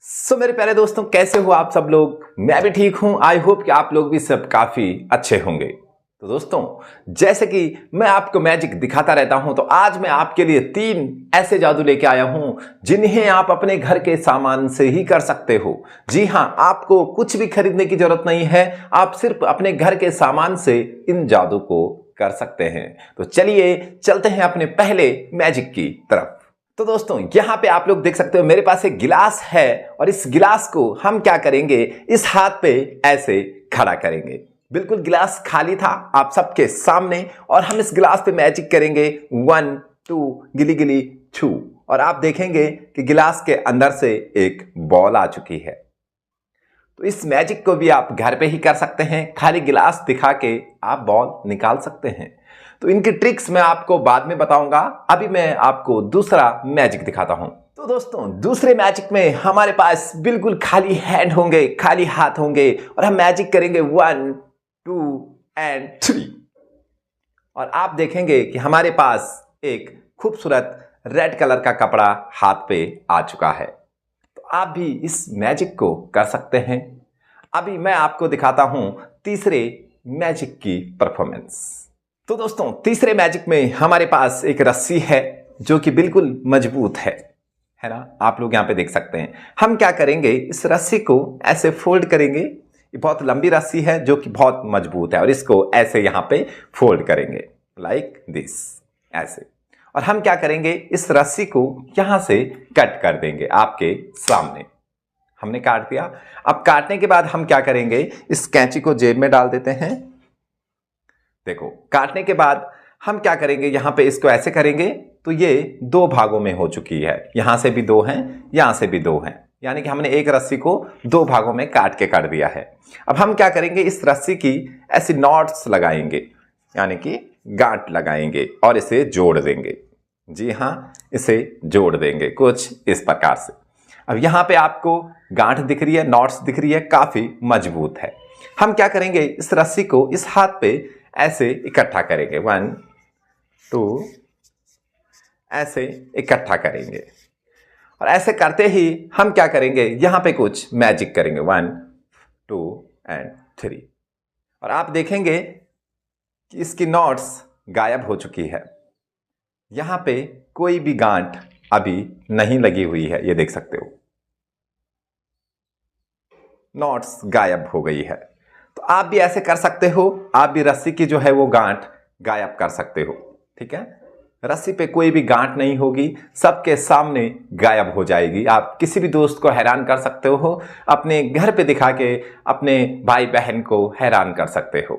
मेरे प्यारे दोस्तों, कैसे हो आप सब लोग। मैं भी ठीक हूं। आई होप कि आप लोग भी सब काफी अच्छे होंगे। तो दोस्तों, जैसे कि मैं आपको मैजिक दिखाता रहता हूं, तो आज मैं आपके लिए 3 ऐसे जादू लेके आया हूं जिन्हें आप अपने घर के सामान से ही कर सकते हो। जी हां, आपको कुछ भी खरीदने की जरूरत नहीं है। आप सिर्फ अपने घर के सामान से इन जादू को कर सकते हैं। तो चलिए चलते हैं अपने पहले मैजिक की तरफ। तो दोस्तों, यहां पे आप लोग देख सकते हो मेरे पास एक गिलास है और इस गिलास को हम क्या करेंगे, इस हाथ पे ऐसे खड़ा करेंगे। बिल्कुल गिलास खाली था आप सबके सामने और हम इस गिलास पे मैजिक करेंगे 1 2 गिली गिली छू, और आप देखेंगे कि गिलास के अंदर से एक बॉल आ चुकी है। तो इस मैजिक को भी आप घर पे ही कर सकते हैं। खाली गिलास दिखा के आप बॉल निकाल सकते हैं। तो इनकी ट्रिक्स मैं आपको बाद में बताऊंगा। अभी मैं आपको दूसरा मैजिक दिखाता हूं। तो दोस्तों, दूसरे मैजिक में हमारे पास बिल्कुल खाली हैंड होंगे, खाली हाथ होंगे और हम मैजिक करेंगे 1 2 एंड 3, और आप देखेंगे कि हमारे पास एक खूबसूरत रेड कलर का कपड़ा हाथ पे आ चुका है। तो आप भी इस मैजिक को कर सकते हैं। अभी मैं आपको दिखाता हूं तीसरे मैजिक की परफॉर्मेंस। तो दोस्तों, तीसरे मैजिक में हमारे पास एक रस्सी है जो कि बिल्कुल मजबूत है ना। आप लोग यहां पे देख सकते हैं। हम क्या करेंगे, इस रस्सी को ऐसे फोल्ड करेंगे। ये बहुत लंबी रस्सी है जो कि बहुत मजबूत है, और इसको ऐसे यहां पे फोल्ड करेंगे लाइक दिस, ऐसे। और हम क्या करेंगे, इस रस्सी को यहां से कट कर देंगे आपके सामने। हमने काट दिया। अब काटने के बाद हम क्या करेंगे, इस कैंची को जेब में डाल देते हैं। देखो, काटने के बाद हम क्या करेंगे, यहां पे इसको ऐसे करेंगे तो ये 2 भागों में हो चुकी है। यहां से भी 2 हैं, यहां से भी 2 हैं, यानी कि हमने एक रस्सी को 2 भागों में काट के कर दिया है। अब हम क्या करेंगे, इस रस्सी की ऐसी नॉट्स लगाएंगे, यानी कि गांठ लगाएंगे और इसे जोड़ देंगे। जी हां, इसे जोड़ देंगे कुछ इस प्रकार से। अब यहां पे आपको गांठ दिख रही है, नॉट्स दिख रही है, काफी मजबूत है। हम क्या करेंगे, इस रस्सी को इस हाथ पे ऐसे इकट्ठा करेंगे 1 2, ऐसे इकट्ठा करेंगे। और ऐसे करते ही हम क्या करेंगे, यहां पे कुछ मैजिक करेंगे 1 2 एंड 3, और आप देखेंगे कि इसकी नॉट्स गायब हो चुकी है। यहां पे कोई भी गांठ अभी नहीं लगी हुई है, ये देख सकते हो, नॉट्स गायब हो गई है। तो आप भी ऐसे कर सकते हो। आप भी रस्सी की जो है वो गांठ गायब कर सकते हो। ठीक है, रस्सी पे कोई भी गांठ नहीं होगी, सबके सामने गायब हो जाएगी। आप किसी भी दोस्त को हैरान कर सकते हो, अपने घर पे दिखा के अपने भाई बहन को हैरान कर सकते हो।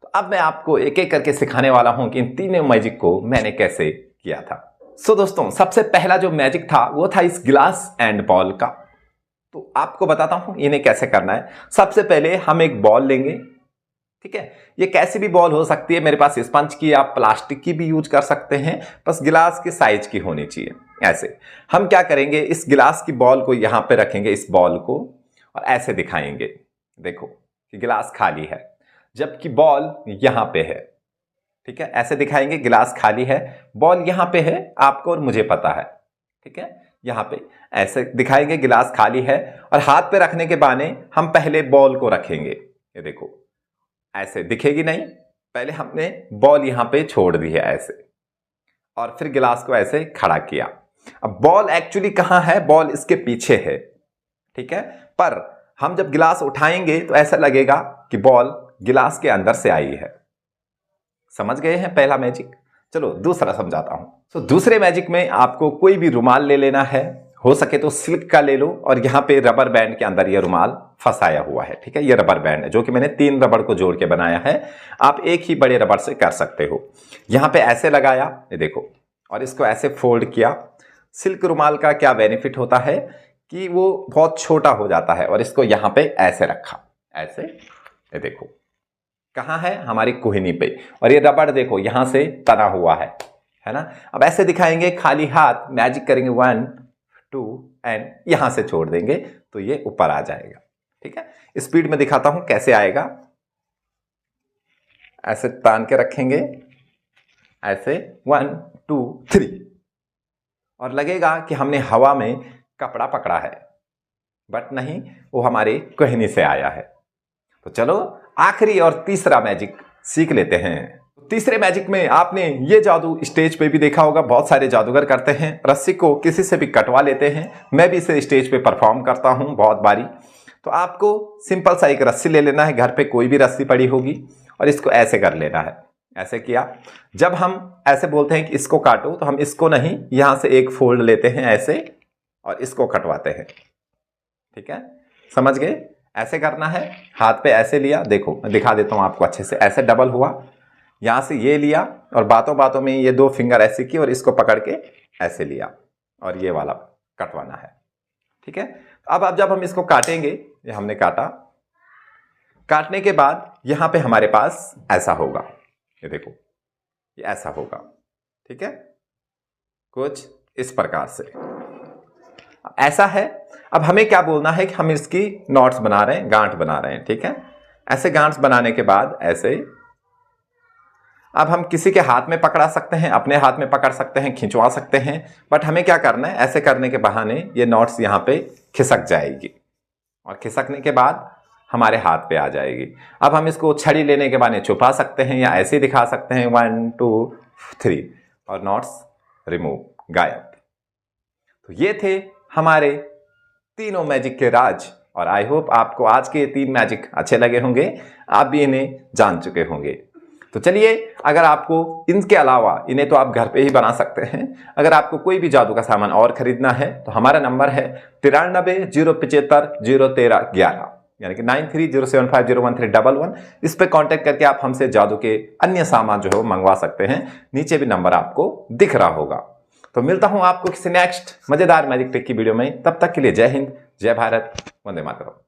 तो अब मैं आपको एक एक करके सिखाने वाला हूं कि इन तीनों मैजिक को मैंने कैसे किया था। दोस्तों, सबसे पहला जो मैजिक था वो था इस गिलास एंड बॉल का। तो आपको बताता हूं इन्हें कैसे करना है। सबसे पहले हम एक बॉल लेंगे। ठीक है, ये कैसी भी बॉल हो सकती है, मेरे पास स्पंज की, आप प्लास्टिक की भी यूज कर सकते हैं, बस गिलास के साइज की होनी चाहिए। ऐसे हम क्या करेंगे, इस गिलास की बॉल को यहां पे रखेंगे, इस बॉल को, और ऐसे दिखाएंगे। देखो कि गिलास खाली है, जबकि बॉल यहां पे है। ठीक है, ऐसे दिखाएंगे, गिलास खाली है, बॉल यहां पे है, आपको और मुझे पता है। ठीक है, यहां पे ऐसे दिखाएंगे, गिलास खाली है, और हाथ पे रखने के बहाने हम पहले बॉल को रखेंगे। ये देखो, ऐसे दिखेगी नहीं, पहले हमने बॉल यहां पे छोड़ दी है ऐसे, और फिर गिलास को ऐसे खड़ा किया। अब बॉल एक्चुअली कहां है, बॉल इसके पीछे है। ठीक है, पर हम जब गिलास उठाएंगे तो ऐसा लगेगा कि बॉल गिलास के अंदर से आई है। समझ गए हैं पहला मैजिक। चलो दूसरा समझाता हूं। तो दूसरे मैजिक में आपको कोई भी रुमाल ले लेना है, हो सके तो सिल्क का ले लो, और यहां पे रबर बैंड के अंदर ये रुमाल फंसाया हुआ है। ठीक है, ये रबर बैंड है जो कि मैंने 3 रबर को जोड़ के बनाया है। आप एक ही बड़े रबर से कर सकते हो। यहां पे ऐसे लगाया, ये देखो, और इसको ऐसे फोल्ड किया। सिल्क रुमाल का क्या बेनिफिट होता है कि वो बहुत छोटा हो जाता है, और इसको यहां पे ऐसे रखा, ऐसे, ये देखो कहां है, हमारी कोहनी पे, और ये रबड़ देखो यहां से तना हुआ है ना। अब ऐसे दिखाएंगे, खाली हाथ मैजिक करेंगे 1 2 एंड यहां से छोड़ देंगे तो ये ऊपर आ जाएगा। ठीक है, स्पीड में दिखाता हूं कैसे आएगा। ऐसे तान के रखेंगे, ऐसे 1 2 3, और लगेगा कि हमने हवा में कपड़ा पकड़ा है। बट नहीं, वो हमारे कहनी से आया है। तो चलो आखिरी और तीसरा मैजिक सीख लेते हैं। तीसरे मैजिक में आपने ये जादू स्टेज पे भी देखा होगा, बहुत सारे जादूगर करते हैं, रस्सी को किसी से भी कटवा लेते हैं। मैं भी इसे स्टेज पे परफॉर्म करता हूं बहुत बारी। तो आपको सिंपल सा एक रस्सी ले लेना है, घर पे कोई भी रस्सी पड़ी होगी, और इसको ऐसे कर लेना है। ऐसे किया, जब हम ऐसे बोलते हैं कि इसको काटो, तो हम इसको नहीं, यहां से एक फोल्ड लेते हैं ऐसे और इसको कटवाते हैं। ठीक है, समझ गए? ऐसे करना है, हाथ पे ऐसे लिया, देखो मैं दिखा देता हूं आपको अच्छे से। ऐसे डबल हुआ, यहां से ये लिया और बातों बातों में ये 2 फिंगर ऐसे की और इसको पकड़ के ऐसे लिया और ये वाला कटवाना है। ठीक है, अब जब हम इसको काटेंगे, ये हमने काटा, काटने के बाद यहां पे हमारे पास ऐसा होगा, ये देखो, ये ऐसा होगा। ठीक है, कुछ इस प्रकार से ऐसा है। अब हमें क्या बोलना है कि हम इसकी नॉट्स बना रहे हैं, गांठ बना रहे हैं। ठीक है, ऐसे गांठ बनाने के बाद ऐसे, अब हम किसी के हाथ में पकड़ा सकते हैं, अपने हाथ में पकड़ सकते हैं, खिंचवा सकते हैं, बट हमें क्या करना है, ऐसे करने के बहाने ये नॉट्स यहाँ पे खिसक जाएगी और खिसकने के बाद हमारे हाथ पे आ जाएगी। अब हम इसको छड़ी लेने के बहाने छुपा सकते हैं या ऐसे दिखा सकते हैं 1 2 3 और नॉट्स रिमूव, गायब। तो ये थे हमारे तीनों मैजिक के राज, और आई होप आपको आज के 3 मैजिक अच्छे लगे होंगे, आप भी इन्हें जान चुके होंगे। तो चलिए, अगर आपको इनके अलावा, इन्हें तो आप घर पे ही बना सकते हैं, अगर आपको कोई भी जादू का सामान और खरीदना है तो हमारा नंबर है 93 075 013 11, यानी कि 9307501311। इस पे कांटेक्ट करके आप हमसे जादू के अन्य सामान जो है वो मंगवा सकते हैं। नीचे भी नंबर आपको दिख रहा होगा। तो मिलता हूं आपको किसी नेक्स्ट मजेदार मैजिक ट्रिक की वीडियो में, तब तक के लिए जय हिंद, जय भारत, वंदे मातरम।